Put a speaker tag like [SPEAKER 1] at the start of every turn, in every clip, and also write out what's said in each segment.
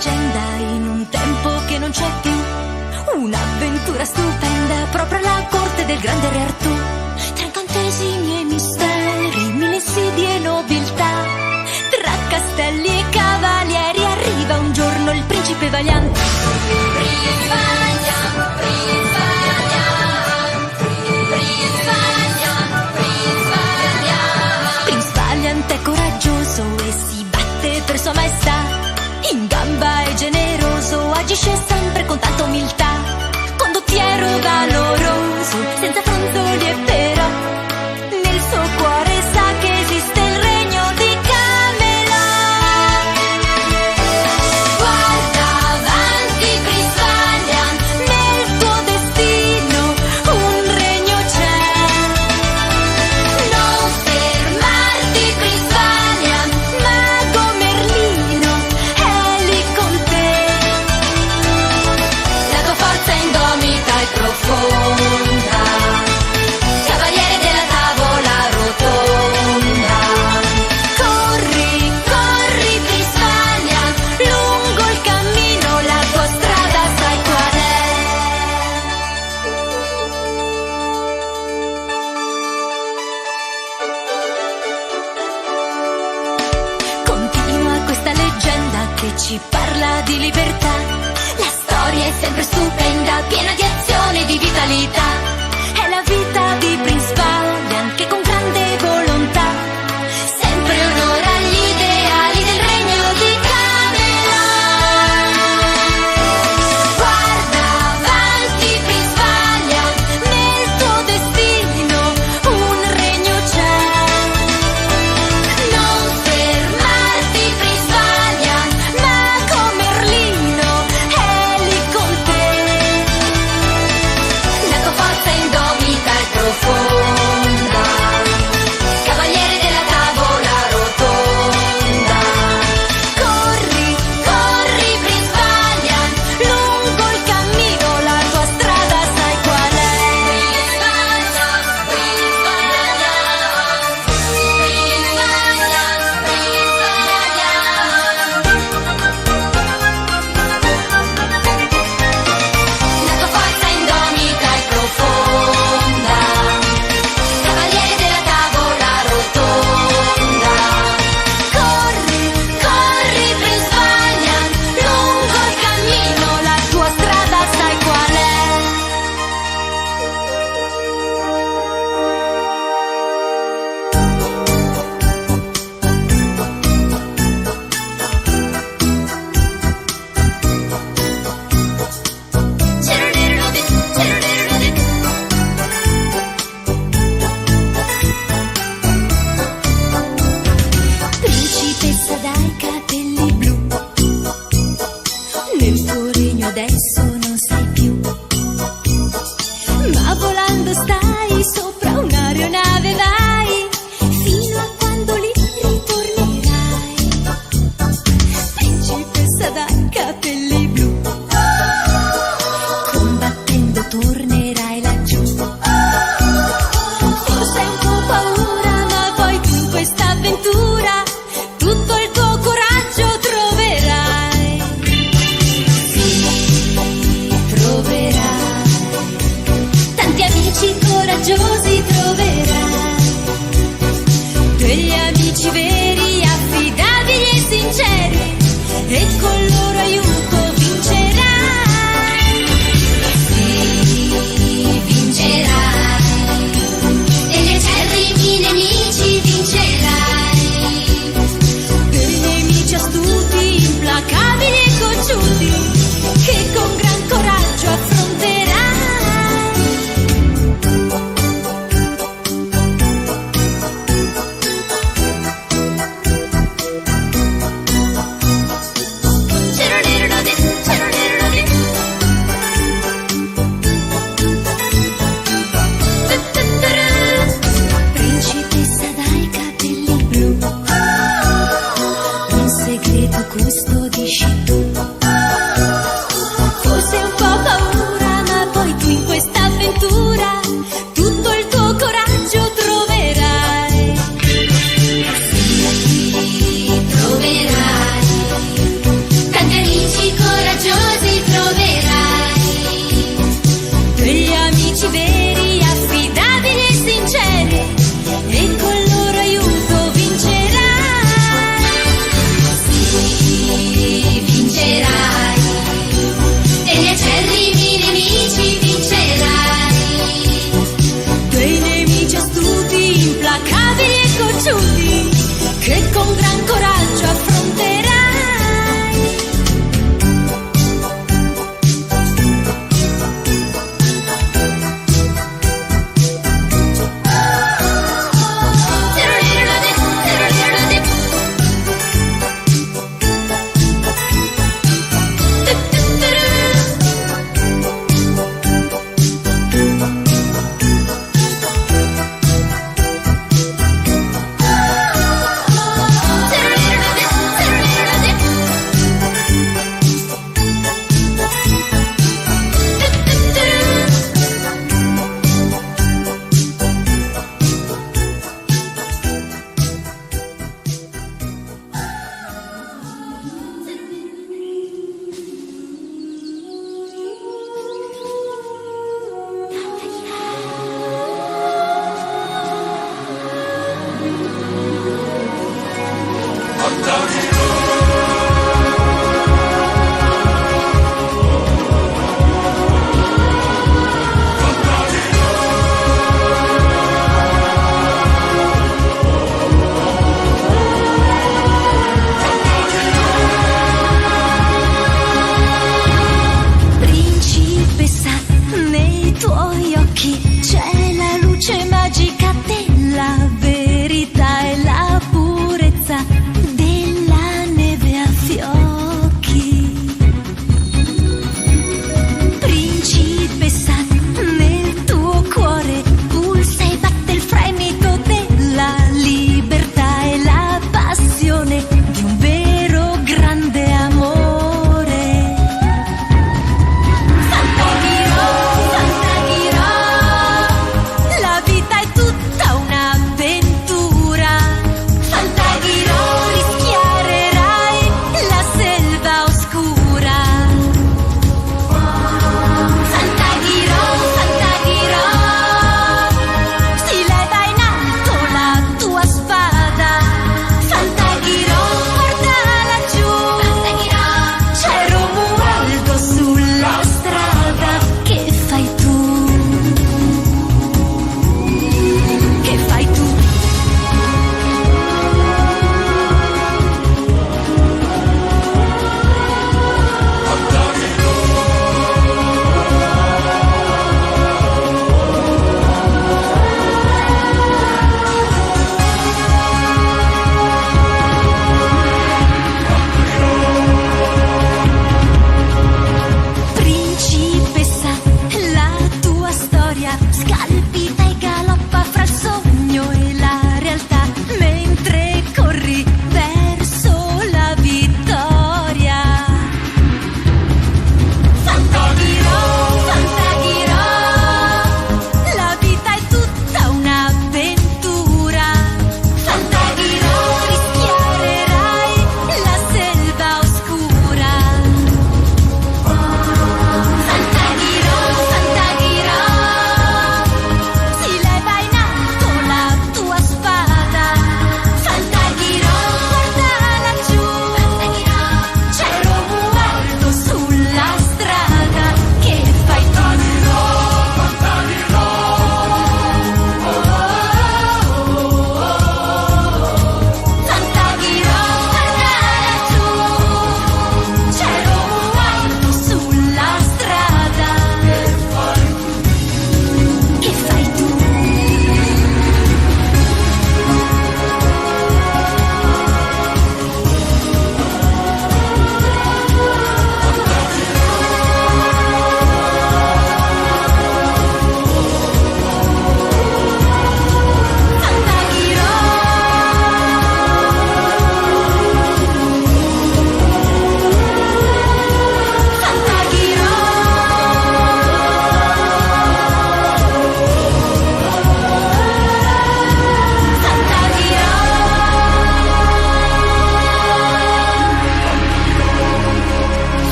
[SPEAKER 1] leggenda in un tempo che non c'è più. Un'avventura stupenda proprio alla corte del grande re Artù. Tra incantesimi e misteri, mille insidie e nobiltà, tra castelli e cavalieri arriva un giorno il principe Valiant. Prince Valiant, Prince Valiant, Prince Valiant, Prince Valiant. Prince Valiant è coraggioso e si batte per sua maestà. In gamba è generoso, agisce sempre con tanta umiltà. Condottiero valoroso, senza fronzoli e però, nel suo cuore sa che esiste il regno di Camelot. Guarda avanti, Prince Valiant, nel tuo destino un regno c'è. Non fermarti, Prince Valiant, mago Merlino è lì con te. La tua forza è indomita e profonda, cavaliere della tavola rotonda. Corri, corri, Prince Valiant, lungo il cammino la tua strada sai qual è. Continua questa leggenda che ci parla di libertà. La storia è sempre stupenda, piena di azione e di vitalità. È la vita di Prince Valiant che con grande volontà sempre onora gli ideali del regno di Camelot. Guarda avanti, Prince Valiant, nel tuo destino un regno c'è. Non fermarti, Prince Valiant, mago Merlino è lì con te. La tua forza è indomita e profonda, cavaliere della tavola rotonda. Corri, corri, Prince Valiant, lungo il cammino la tua strada sai qual è. Prince Valiant, Prince Valiant, Prince Valiant, La tua forza è indomita e profonda, cavaliere della tavola rotonda. Corri, corri, Prince Valiant, lungo il cammino la tua strada sai qual è. Principessa dai capelli blu, nel tuo regno adesso non sei più, ma volando stai sopra un'aeronave vai, fino a quando lì ritornerai. Principessa dai capelli blu, combattendo tornerai laggiù. Forse hai un po' paura, ma poi tu in questa avventura tutto il tuo coraggio troverai. Sì, troverai tanti amici coraggiosi, troverai degli amici veri, affidabili e sinceri, e con il loro aiuto vincerai. Sì, vincerai degli acerrimi nemici, vincerai dei nemici astuti, implacabili e cocciuti, che con gran coraggio affronterai.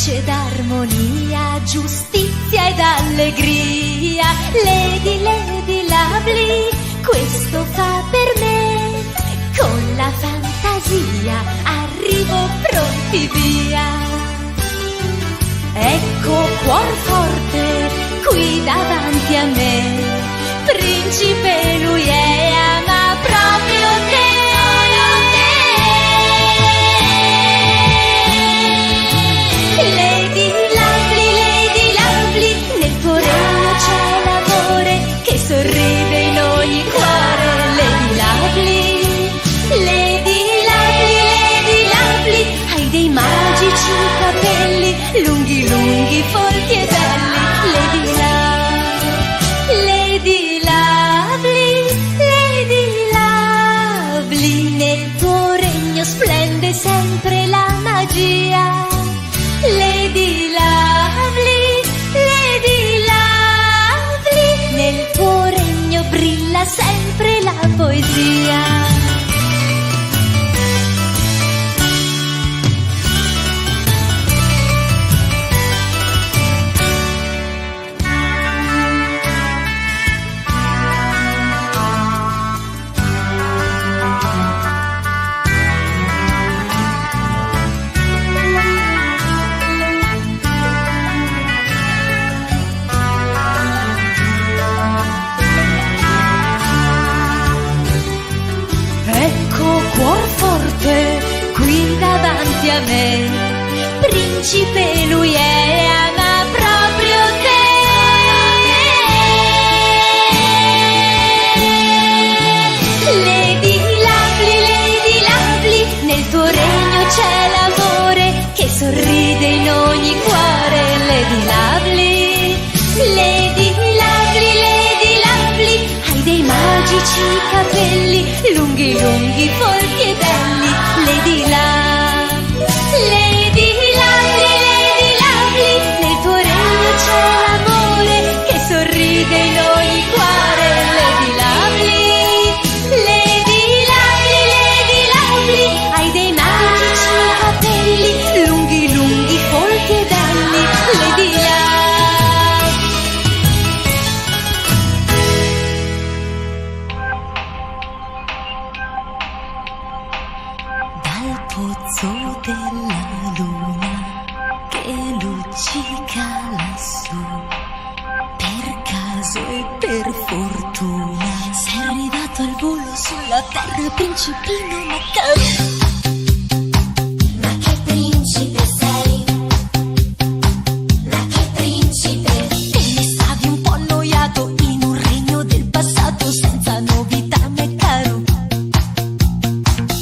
[SPEAKER 1] pace d'armonia, giustizia ed allegria. Lady, Lady Lovely, questo fa per me. Con la fantasia arrivo pronti via. Ecco cuor forte qui davanti a me. Principe lui è, ama proprio te. Lady Lovely, nel tuo regno c'è l'amore che sorride in ogni cuore. Lady Lovely, hai dei magici capelli, lunghi, lunghi, folti e belli. Lady Lovely, Ecco cuor forte qui davanti a me, principe lui è, ama proprio te. Lady Lovely, nel tuo regno c'è l'amore che sorride in ogni cuore. Lady Lovely, hai dei magici capelli, lunghi folti e belli. Lady Lovely, nel tuo regno c'è l'amore che sorride in ogni cuore. Lady Lovely, hai dei magici capelli, lunghi folti e belli. Lady Dal pozzo della luna che luccica lassù, per caso e per fortuna sei arrivato al volo sulla terra, principino Macaro. Ma che principe sei? Ma che principe? Te ne stavi un po' annoiato in un regno del passato senza novità, Macaro.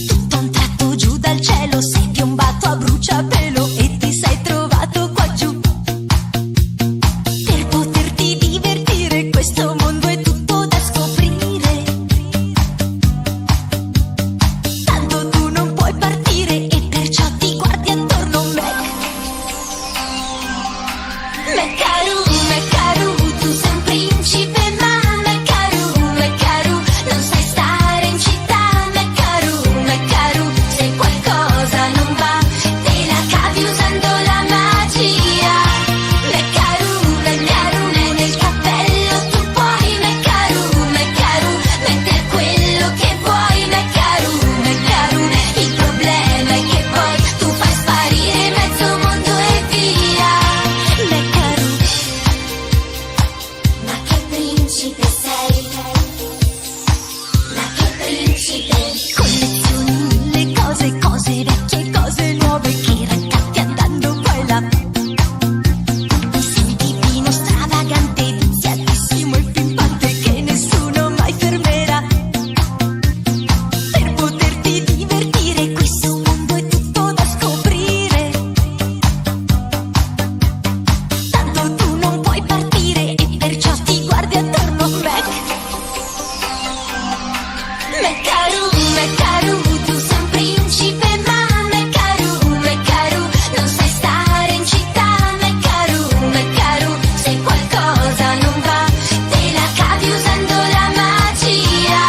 [SPEAKER 1] Tutto a un tratto giù dal cielo sei piombato a bruciapelo e ti sei trovato qua giù. Per poterti divertire questo mondo è tutto da scoprire. Tanto tu non puoi partire e perciò ti guardi attorno. Macaro, tu sei un principe, ma Macaro, non sai stare in città. Macaro, se qualcosa non va te la cavi usando la magia. Macaro, nel cappello tu puoi, Macaro, mettere quello che vuoi. Macaro, il problema è che poi tu fai sparire mezzo mondo e via. Macaro, ma che principe sei? Ma che principe? Collezioni mille cose vecchie, cose nuove che raccatti andando qua e là. Sei un tipino stravagante, viziatissimo e pimpante che nessuno mai fermerà. Per poterti divertire questo mondo è tutto da scoprire. Tanto tu non puoi partire e perciò ti guardi attorno. Macaro, tu sei un principe, ma Macaro, non sai stare in città. Macaro, se qualcosa non va te la cavi usando la magia.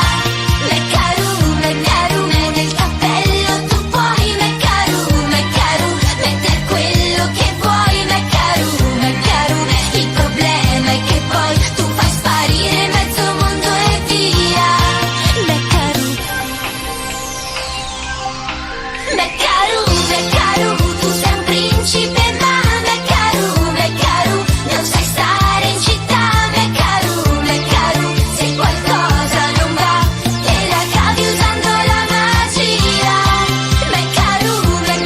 [SPEAKER 1] Macaro, nel cappello tu puoi. Macaro, mettere quello che vuoi. Macaro, il problema è che poi tu fai sparire mezzo mondo e via. Macaro, tu sei un principe, ma Macaro, non sai stare in città. Macaro, se qualcosa non va te la cavi usando la magia. Macaro, nel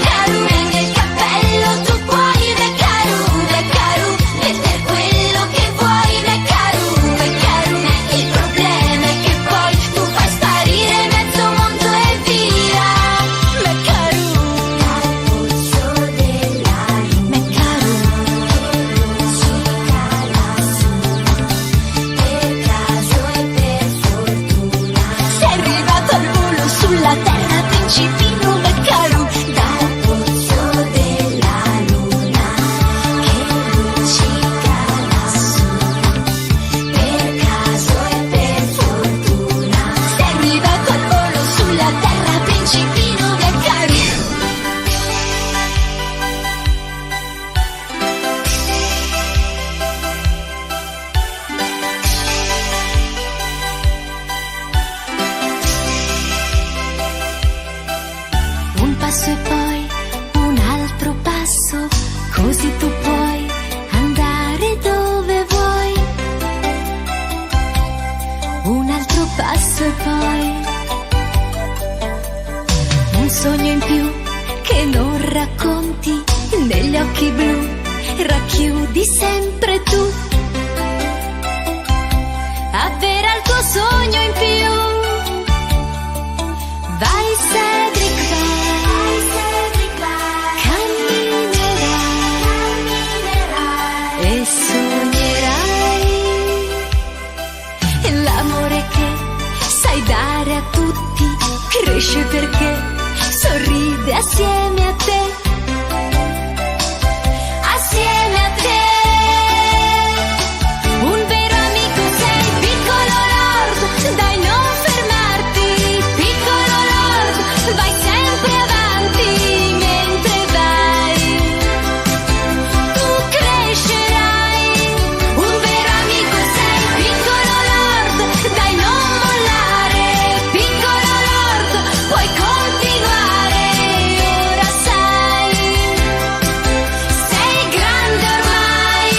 [SPEAKER 1] cappello tu puoi. Macaro, mettere quello che vuoi. Macaro, il problema è che poi tu fai sparire mezzo mondo e via. Macaro, dal pozzo della luna che luccica lassù, per caso e per fortuna sei arrivato al volo sulla terra, principino Macaro. Dal pozzo della luna che luccica lassù, per caso e per fortuna sei arrivato al volo sulla terra, principino Macaro. Un passo e poi un altro passo, così tu puoi andare dove vuoi. Un altro passo e poi sogno in più che non racconti negli occhi blu, racchiudi sempre tu. Avvera il tuo sogno in più. Vai Cedric, vai, camminerai e sognerai l'amore che sai dare a tutti, cresce perché sorride assieme a te, assieme a te. Un vero amico sei, piccolo lord, dai non fermarti, piccolo lord, vai sempre avanti mentre vai, tu crescerai. Un vero amico sei, piccolo lord, dai non mollare, piccolo lord, puoi continuare, ora sai, sei grande ormai.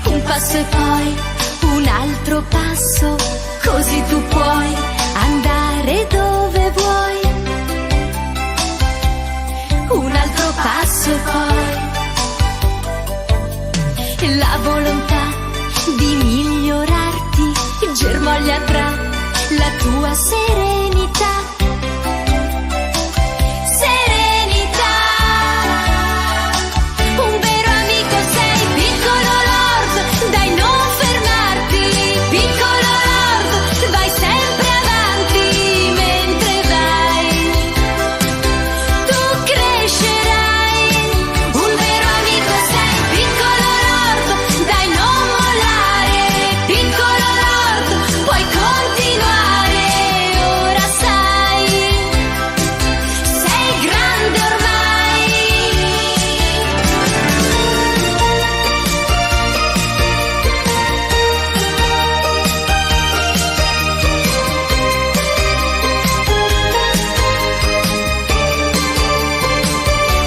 [SPEAKER 1] Un passo e poi un altro passo, così tu puoi andare dove vuoi. Un altro passo e poi la volontà di migliorarti germoglia tra la tua serenità. Serenità. Un vero amico sei, piccolo lord, dai non fermarti, piccolo lord, vai sempre avanti mentre vai, tu crescerai. Un vero amico sei, piccolo lord, dai non mollare, piccolo lord, puoi continuare, ora sai, sei grande ormai.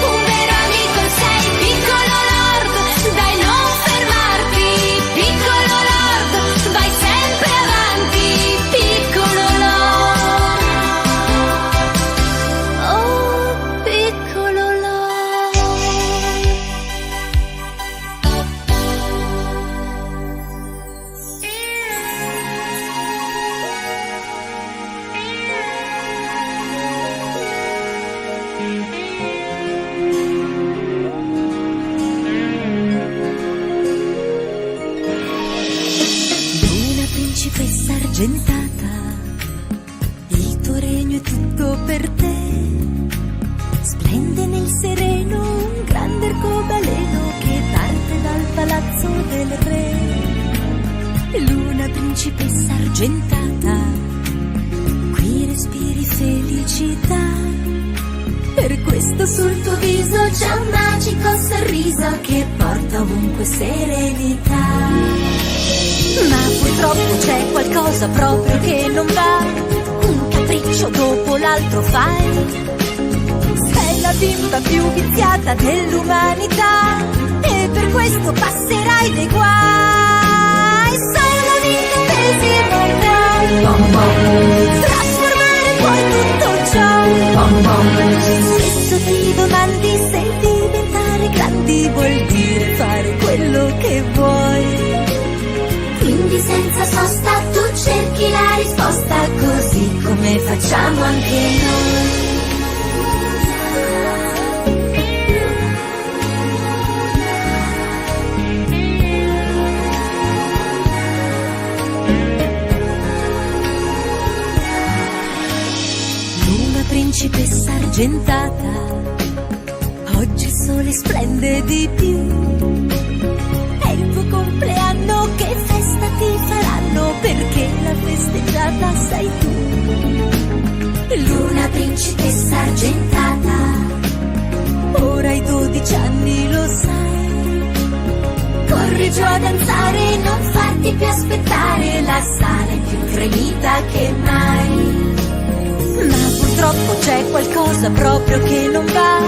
[SPEAKER 1] Un vero amico sei, piccolo lord, dai non fermarti, piccolo lord, vai sempre avanti, piccolo lord. Oh, piccolo lord. Luna principessa argentata, il tuo regno è tutto per te. Splende nel sereno un grande arcobaleno che parte dal palazzo del re. Luna principessa argentata, qui respiri felicità. Per questo sul tuo viso c'è un magico sorriso che porta ovunque serenità. Ma purtroppo c'è qualcosa proprio che non va, un capriccio dopo l'altro fai. Sei la bimba più viziata dell'umanità e per questo passerai dei guai. Sei una ventesima trasformare poi tutto ciò. Spesso ti domandi se diventare grandi vuol dire fare quello che vuoi. Quindi senza sosta tu cerchi la risposta, così come facciamo anche noi. Luna principessa argentata, oggi il sole splende di più. È il tuo compleanno, che festa ti faranno, perché la festeggiata sei tu. Luna principessa argentata, ora hai 12 anni, lo sai. Corri giù a danzare, non farti più aspettare, la sala è più gremita che mai. Ma purtroppo troppo, c'è qualcosa proprio che non va.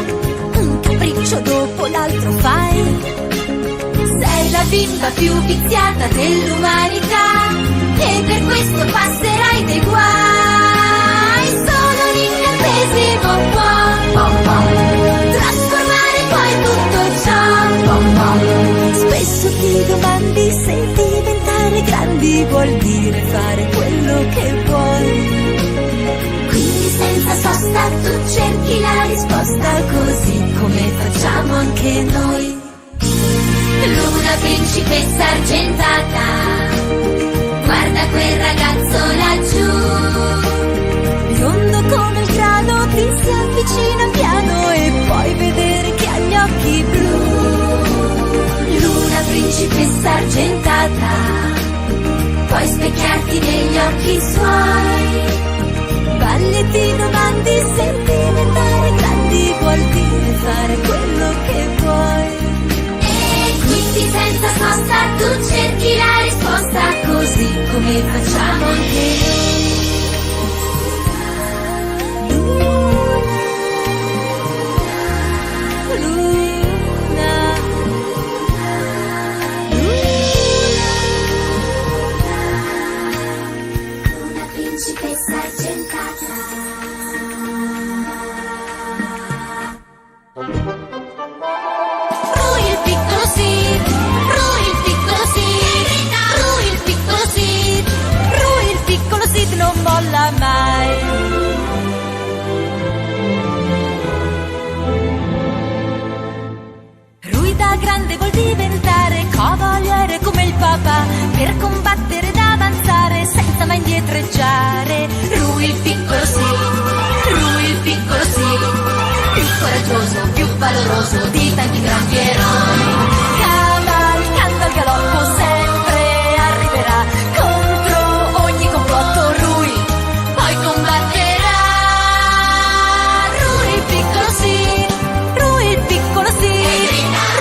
[SPEAKER 1] Un capriccio dopo l'altro fai. Sei la bimba più viziata dell'umanità e per questo passerai dei guai. Solo l'incantesimo può trasformare poi tutto ciò. Spesso ti domandi se diventare grandi vuol dire fare quello che vuoi. Quindi senza sosta tu cerchi la risposta, così come facciamo anche noi. Luna principessa argentata, guarda quel ragazzo laggiù. Biondo come il grano ti si avvicina piano e puoi vedere che ha gli occhi blu. Luna principessa argentata, puoi specchiarti negli occhi suoi. Balli e ti domandi se diventare grandi vuol dire fare quello che vuoi. Quindi senza sosta tu cerchi la risposta, così come facciamo anche noi. Luna, una principessa argentata. Non molla mai. Rui da grande vuol diventare cavaliere come il papà, per combattere ed avanzare senza mai indietreggiare. Rui il piccolo sì, Rui il piccolo sì, più coraggioso, più valoroso di tanti grandi eroi. Cavalcando al galoppo sempre arriverà contro ogni complotto. Poi combatterà. Rui il piccolo sì, Rui il piccolo sì,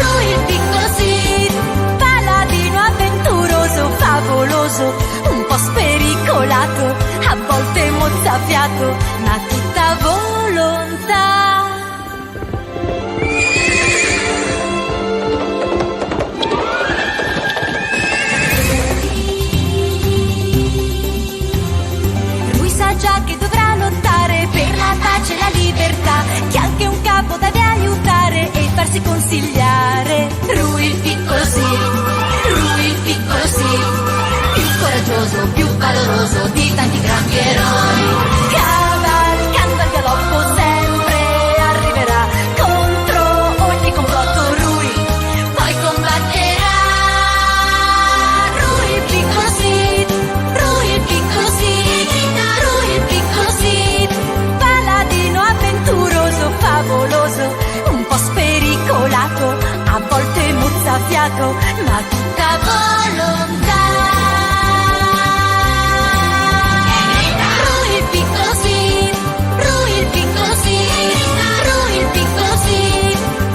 [SPEAKER 1] Rui il piccolo sì, paladino avventuroso, favoloso, un po' spericolato, a volte mozzafiato, ma tutta volontà. Già che dovrà lottare per la pace e la libertà, che anche un capo deve aiutare e farsi consigliare. Rui il piccolo sì, Rui il piccolo sì, più coraggioso, più valoroso di tanti grandi eroi. Cavalcando al galoppo sempre arriverà contro ogni complotto. Rui poi combatterà. Rui il piccolo sì, Rui il piccolo sì, paladino avventuroso, favoloso, un po' spericolato, a volte mozzafiato, ma tutta volontà. Rui il piccolo sì, Rui il piccolo sì, Rui il piccolo sì,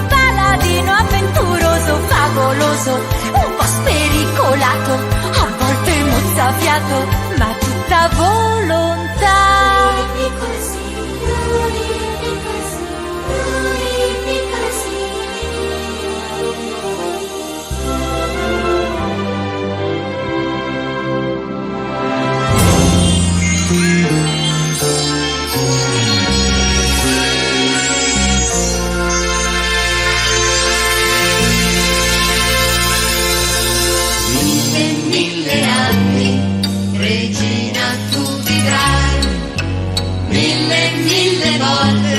[SPEAKER 1] paladino avventuroso, favoloso, un po' spericolato, a volte mozzafiato, ma tutta volontà. Mille anni, regina tu vivrai, mille volte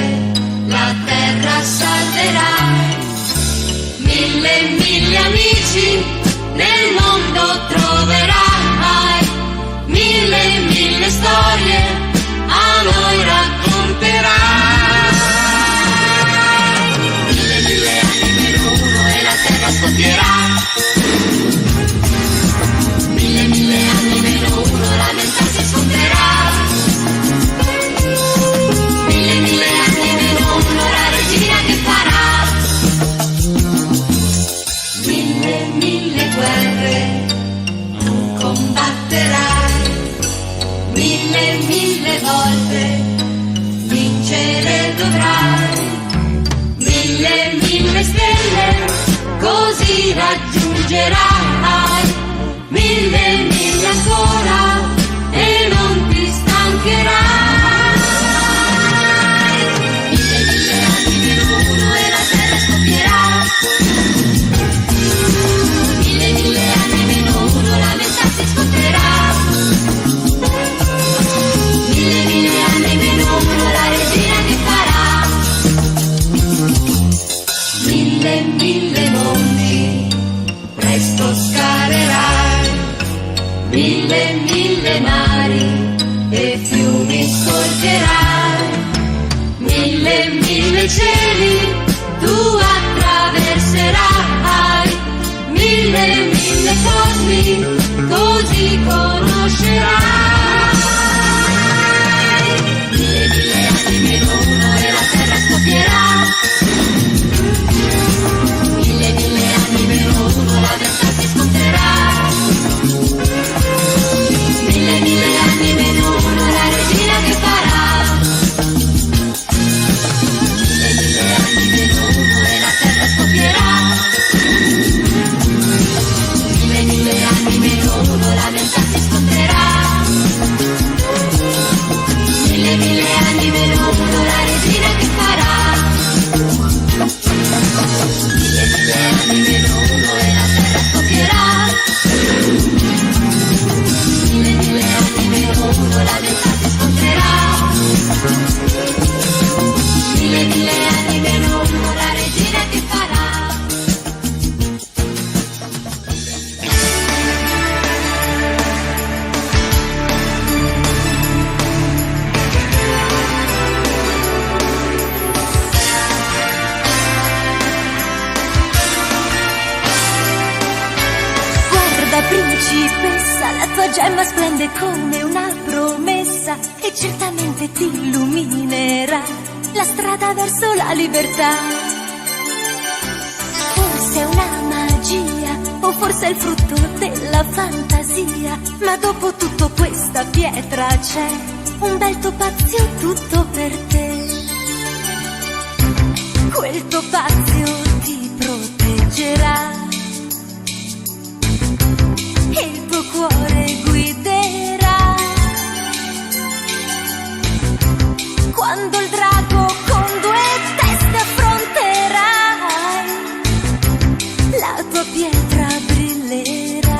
[SPEAKER 1] la terra salverai, mille amici nel mondo troverai, mille storie a noi racconterai. Mille anni meno uno e la terra scoppierà. Mille anni meno uno lamentarsi sconterà. Mille anni meno uno la regina che farà. Mille mi raggiungerai, mille, mille ancora, e non ti stancherai. Mille, mille anni meno uno e la terra scoppierà. Mille, mille anni meno uno, la metà si scontrerà. Mille, mille anni meno uno, la regina che farà. Mille, mille mondi, presto scalerai. Mille, mille mari e fiumi scorgerai. Mille, mille cieli tu attraverserai. Mille, mille cosmi così conoscerai. Mille, mille anni meno uno e la terra scoppierà. Mille, mille anni meno uno, la metà si scontrerà. Mille, mille anni meno uno, la regina che farà. Mille, mille anni meno uno e la terra scoppierà. Mille, mille anni meno uno, la metà si scontrerà. Mille, mille anni meno uno, la regina che farà. Mille, mille anni meno uno e la terra scoppierà. Mille, mille anni meno uno, la metà si scontrerà. Mille, mille anni meno uno, la regina che farà. Guarda principessa, la tua gemma splende come una promessa e certamente ti illuminerà la strada verso la libertà. Forse è una magia o forse è il frutto della fantasia, ma dopo tutto questa pietra c'è un bel topazio tutto per te. Quel topazio ti proteggerà e il tuo cuore guiderà. Quando il drago con due teste affronterai, la tua pietra brillerà.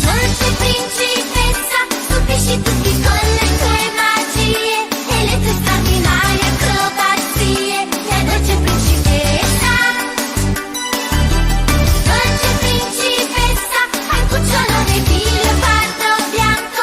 [SPEAKER 1] Dolce principessa, stupisci tutti con le tue magie e le tue straordinarie acrobazie. Mia dolce principessa, dolce principessa, hai un cucciolo di leopardo bianco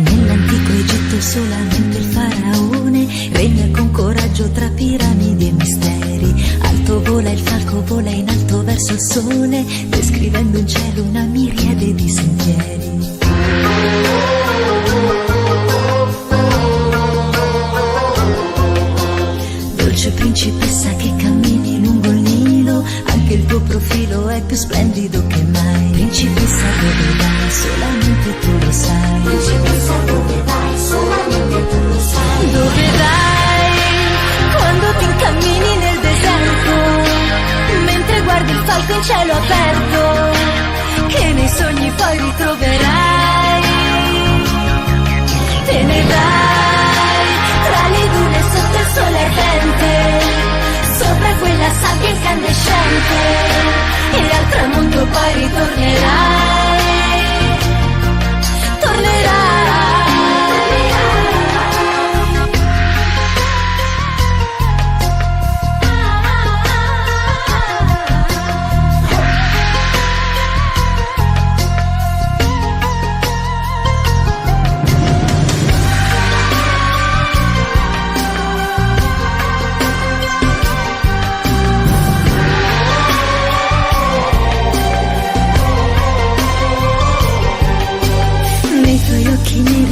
[SPEAKER 1] Nell'antico Egitto solamente il faraone regna con coraggio tra piramidi e misteri. Alto vola il falco, vola in alto verso il sole, descrivendo in cielo una miriade di sentieri. Dolce principessa che cammini lungo il Nilo, anche il tuo profilo è più splendido che mai. Principessa, dove vai? Solamente tu lo sai. Principessa, dove vai? Solamente tu lo sai. Dove vai? Quando ti incammini nel deserto, mentre guardi il falco in cielo aperto, che nei sogni poi ritroverai. Te ne vai tra le dune sotto il sole ardente, sopra quella sabbia incandescente, e al tramonto poi ritornerai. Tornerai.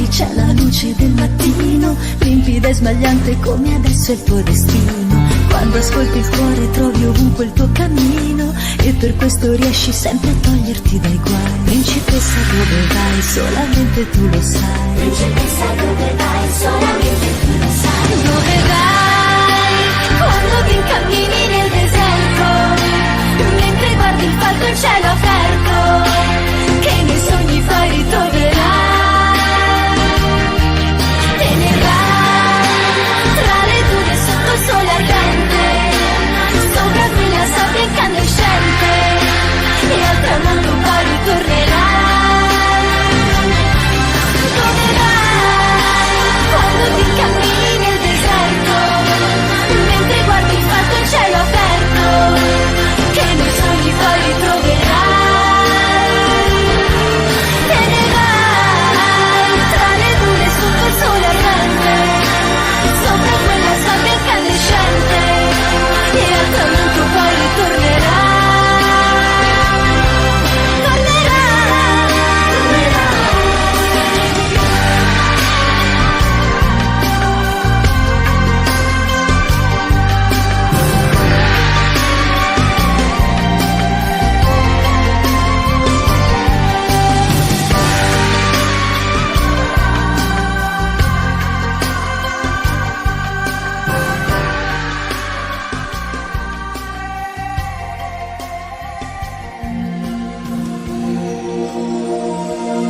[SPEAKER 1] C'è la luce del mattino, limpida e smagliante come adesso è il tuo destino. Quando ascolti il cuore trovi ovunque il tuo cammino, e per questo riesci sempre a toglierti dai guai. Principessa, dove vai? Solamente tu lo sai. Principessa, dove vai? Solamente tu lo sai. Dove vai? Quando ti incammini nel deserto, mentre guardi il falco in cielo aperto, che nei sogni poi ritroverai. Sole ardente, sopra quella sabbia incandescente, e al tramonto poi ritornerai. Dove vai? Quando ti cammini nel deserto, mentre guardi il falco in cielo aperto, che nei sogni poi ritroverai. Te ne vai tra le dune sotto il sole ardente, sopra quella sabbia incandescente, e al tramonto poi ritornerai.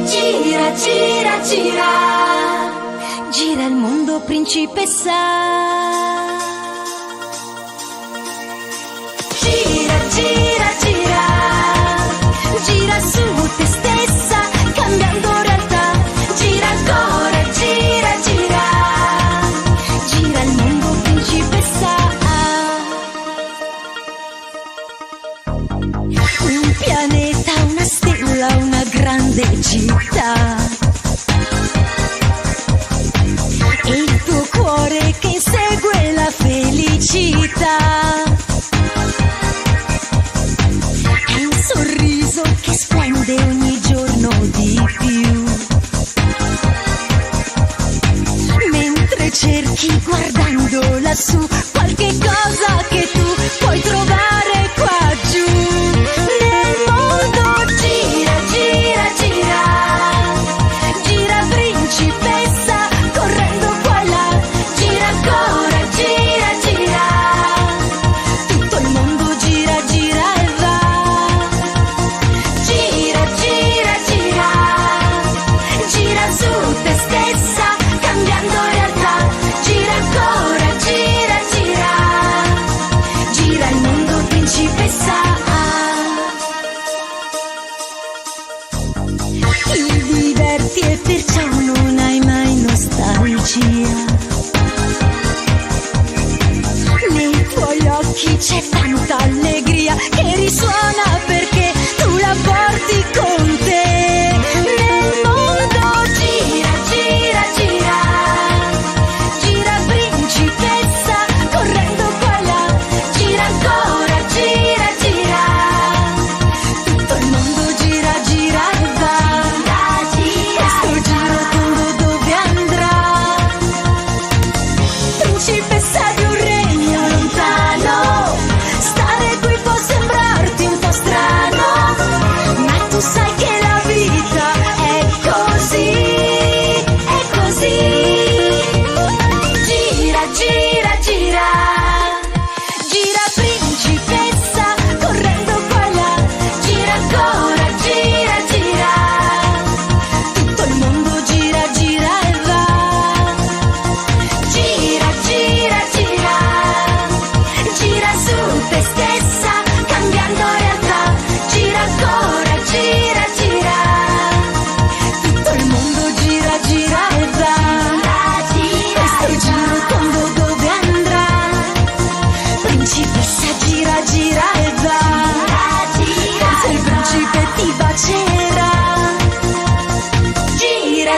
[SPEAKER 1] Gira, gira, gira, gira il mondo, principessa. Gira, gira, gira, gira su te stessa, cambiando realtà. Gira ancora, gira, gira, gira il mondo, principessa. Un pianeta, una stella, una grande città, e il tuo cuore che insegue la felicità. È un sorriso che splende ogni giorno di più, mentre cerchi guardando lassù qualche cosa che tu puoi trovare qua giù. Nei tuoi occhi c'è tanta allegria che risuona perché tu la porti con te. Nel mondo gira, gira.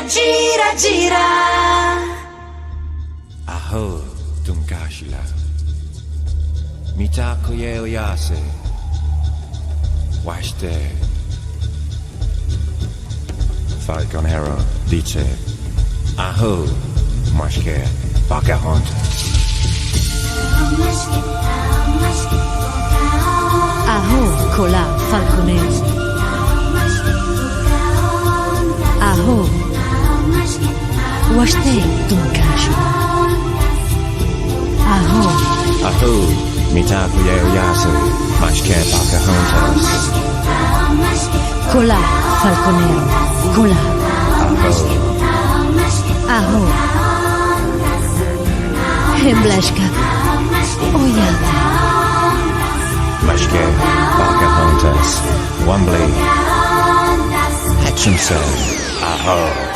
[SPEAKER 1] gira, gira, gira.
[SPEAKER 2] Aho, Tunkashila. Mitako yeo yase. Washte. Falcon Arrow dice Aho, Mashke, Pocahontas.
[SPEAKER 1] Aho, Kola, Falconero. Aho, Washte, Tunkashila. Aho,
[SPEAKER 2] Mitako yeo yase. Mashke, Pocahontas.
[SPEAKER 1] Kola, Falconero. Kola. Aho. Hemblashka. Oyada.
[SPEAKER 2] Mashke, Pocahontas. Wembley. Hutchinson. Aho.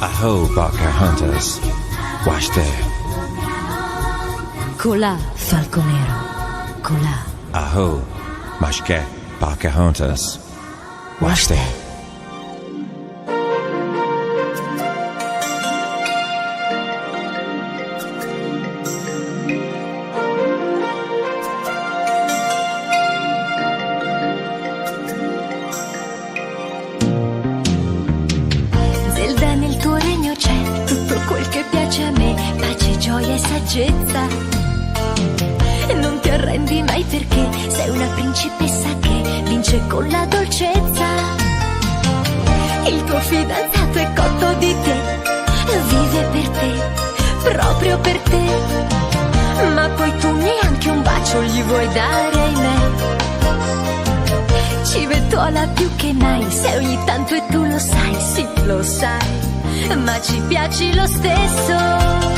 [SPEAKER 2] Aho, Pocahontas, wash there.
[SPEAKER 1] Colà, falconero, colà.
[SPEAKER 2] Aho, Mashke, Pocahontas. Washte.
[SPEAKER 1] Zelda, nel tuo regno c'è tutto quel che piace a me, pace, gioia e saggezza. Non ti arrendi mai perché sei una principessa che vince con la dolcezza. Il tuo fidanzato è cotto di te, vive per te, proprio per te. Ma poi tu neanche un bacio gli vuoi dare, ahimè. Civettola più che mai, se ogni tanto e tu lo sai, sì lo sai, ma ci piaci lo stesso.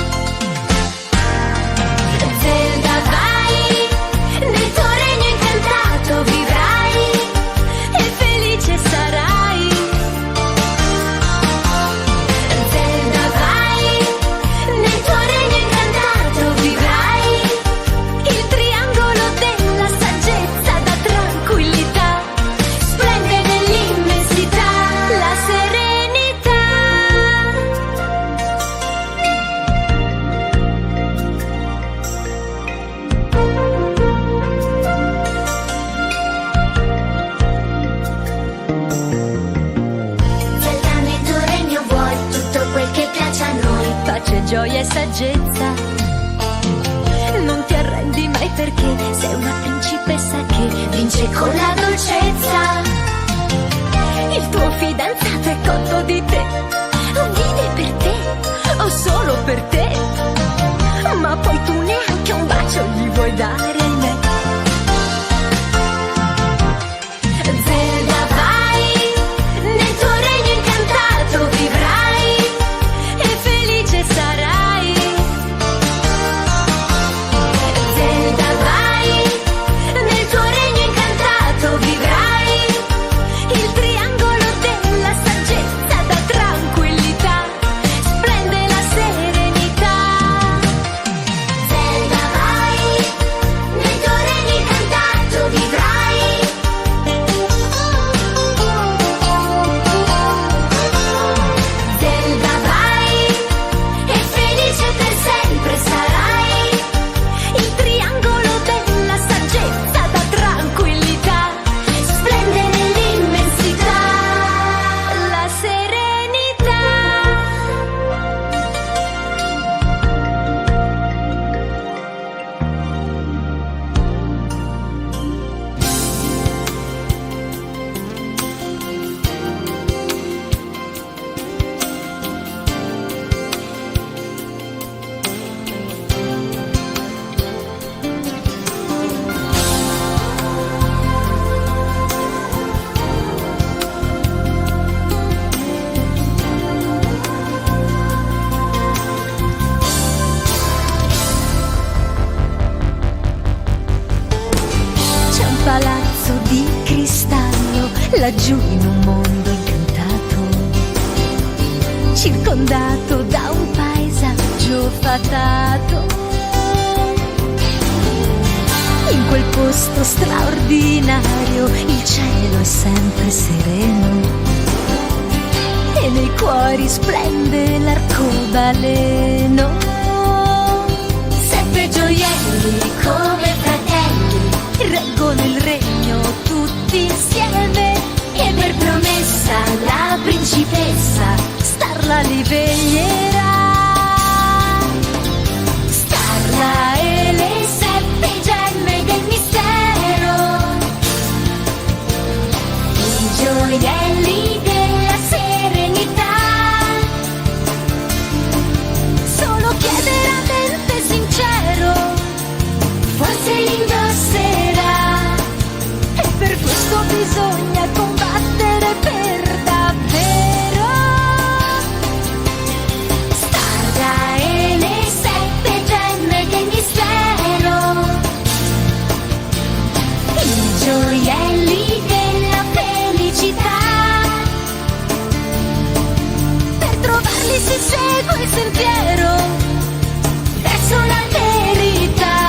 [SPEAKER 1] Zelda, vai, nel tuo regno incantato vivrai e felice sarai. Zelda, vai, nel tuo regno incantato vivrai il triangolo della saggezza da tranquillità, splende nell'immensità la serenità. Zelda, nel tuo regno vuoi tutto quel che piace a noi, pace, gioia e saggezza. Non ti arrendi mai perché sei una principessa che vince con la dolcezza. Il tuo fidanzato è cotto di te, vive per te o solo per te. Ma poi tu neanche un bacio gli vuoi dare, ahimè. Zelda, vai, nel tuo regno incantato vivrai e felice sarai. Zelda, vai, nel tuo regno incantato vivrai il triangolo della saggezza da tranquillità, splende la serenità. Zelda, vai, nel tuo regno incantato vivrai. Zelda, vai, e felice per sempre sarai. Il triangolo della saggezza da tranquillità, splende nell'immensità la serenità. C'è un palazzo di cristallo laggiù in un mondo incantato, circondato da un paesaggio fatato. In quel posto straordinario il cielo è sempre sereno e nei cuori splende l'arcobaleno. Sette gioielli come fratelli reggono il regno tutti insieme e per promessa la principessa Starla li veglierà. Starla e le sette gemme del mistero, i gioielli della serenità. Solo chiedere a mente sincero, forse li indosserà. E per questo bisogna combattere per davvero. Starla e le sette gemme del mistero, i gioielli della felicità. Per trovarli si segue il sentiero verso la verità.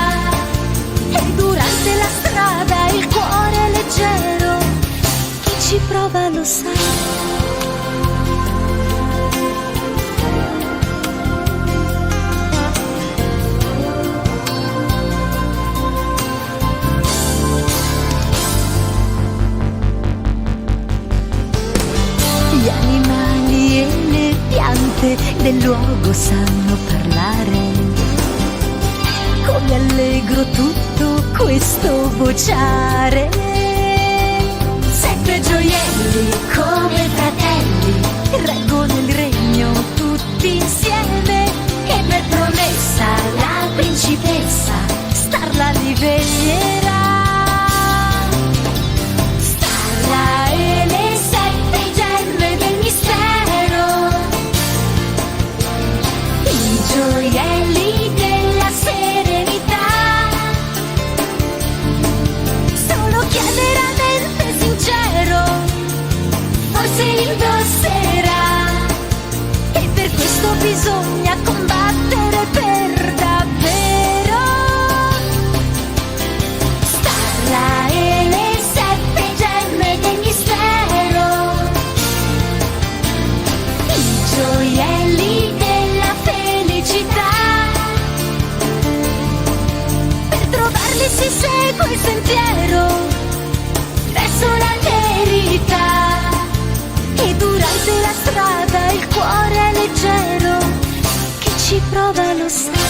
[SPEAKER 1] poco sanno parlare. Come allegro tutto questo vociare. 7 gioielli come fratelli reggono il regno tutti insieme, e per promessa la principessa Starla li veglierà. Starla e le 7 gemme del mistero, i gioielli della serenità. Solo chi è veramente sincero forse li indosserà, e per questo bisogna combattere per davvero. Starla e le 7 gemme del mistero, i gioielli della felicità. Per trovarli si segue il sentiero verso la verità, e durante la strada il cuore è leggero, chi ci prova lo sa.